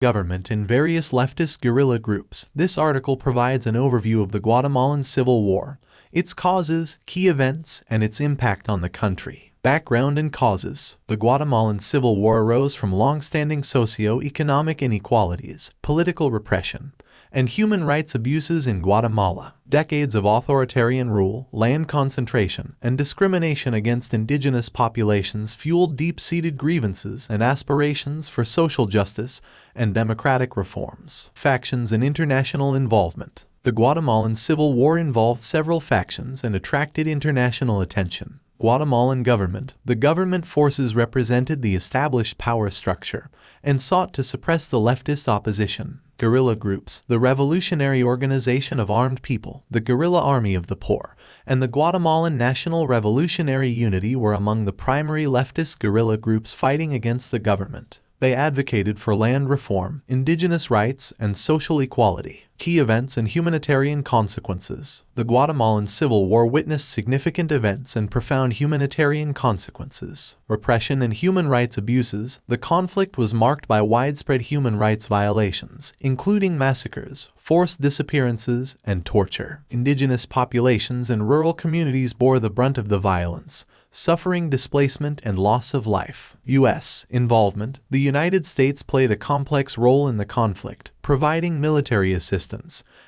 Government and various leftist guerrilla groups. This article provides an overview of the Guatemalan Civil War, its causes, key events, and its impact on the country. Background and causes. The Guatemalan Civil War arose from long-standing socio-economic inequalities, political repression, and human rights abuses in Guatemala. Decades of authoritarian rule, land concentration, and discrimination against indigenous populations fueled deep-seated grievances and aspirations for social justice and democratic reforms. Factions and international involvement. The Guatemalan Civil War involved several factions and attracted international attention. Guatemalan government. The government forces represented the established power structure and sought to suppress the leftist opposition. Guerrilla groups. The Revolutionary Organization of Armed People, the Guerrilla Army of the Poor, and the Guatemalan National Revolutionary Unity were among the primary leftist guerrilla groups fighting against the government. They advocated for land reform, indigenous rights, and social equality. Key events and humanitarian consequences. The Guatemalan Civil War witnessed significant events and profound humanitarian consequences. Repression and human rights abuses. The conflict was marked by widespread human rights violations, including massacres, forced disappearances, and torture. Indigenous populations and rural communities bore the brunt of the violence, suffering displacement and loss of life. U.S. involvement. The United States played a complex role in the conflict, providing military assistance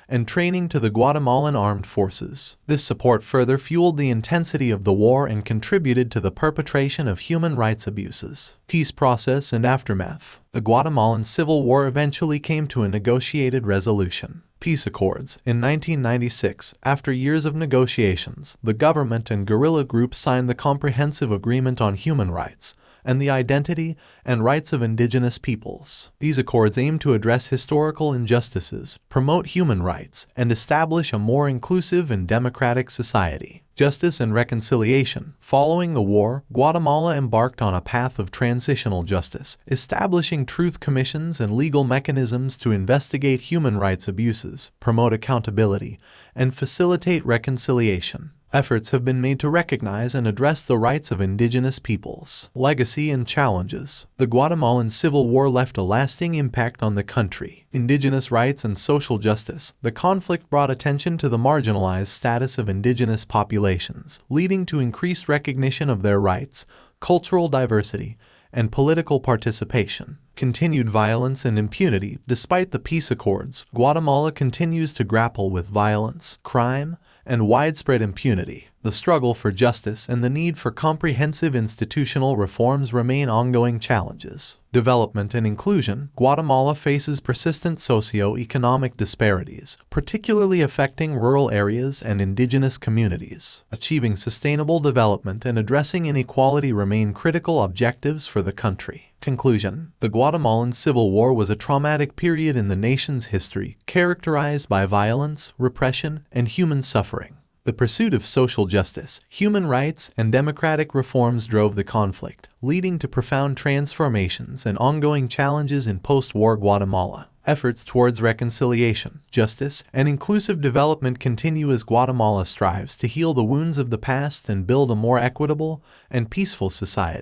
and training to the Guatemalan armed forces. This support further fueled the intensity of the war and contributed to the perpetration of human rights abuses. Peace process and aftermath. The Guatemalan Civil War eventually came to a negotiated resolution. Peace accords. In 1996, after years of negotiations, the government and guerrilla groups signed the Comprehensive Agreement on Human Rights and the Identity and Rights of Indigenous Peoples. These accords aim to address historical injustices, promote human rights, and establish a more inclusive and democratic society. Justice and reconciliation. Following the war, Guatemala embarked on a path of transitional justice, establishing truth commissions and legal mechanisms to investigate human rights abuses, promote accountability, and facilitate reconciliation. Efforts have been made to recognize and address the rights of indigenous peoples. Legacy and challenges. The Guatemalan Civil War left a lasting impact on the country. Indigenous rights and social justice. The conflict brought attention to the marginalized status of indigenous populations, leading to increased recognition of their rights, cultural diversity, and political participation. Continued violence and impunity. Despite the peace accords, Guatemala continues to grapple with violence, crime, and widespread impunity. The struggle for justice and the need for comprehensive institutional reforms remain ongoing challenges. Development and inclusion. Guatemala faces persistent socio-economic disparities, particularly affecting rural areas and indigenous communities. Achieving sustainable development and addressing inequality remain critical objectives for the country. Conclusion. The Guatemalan Civil War was a traumatic period in the nation's history, characterized by violence, repression, and human suffering. The pursuit of social justice, human rights, and democratic reforms drove the conflict, leading to profound transformations and ongoing challenges in post-war Guatemala. Efforts towards reconciliation, justice, and inclusive development continue as Guatemala strives to heal the wounds of the past and build a more equitable and peaceful society.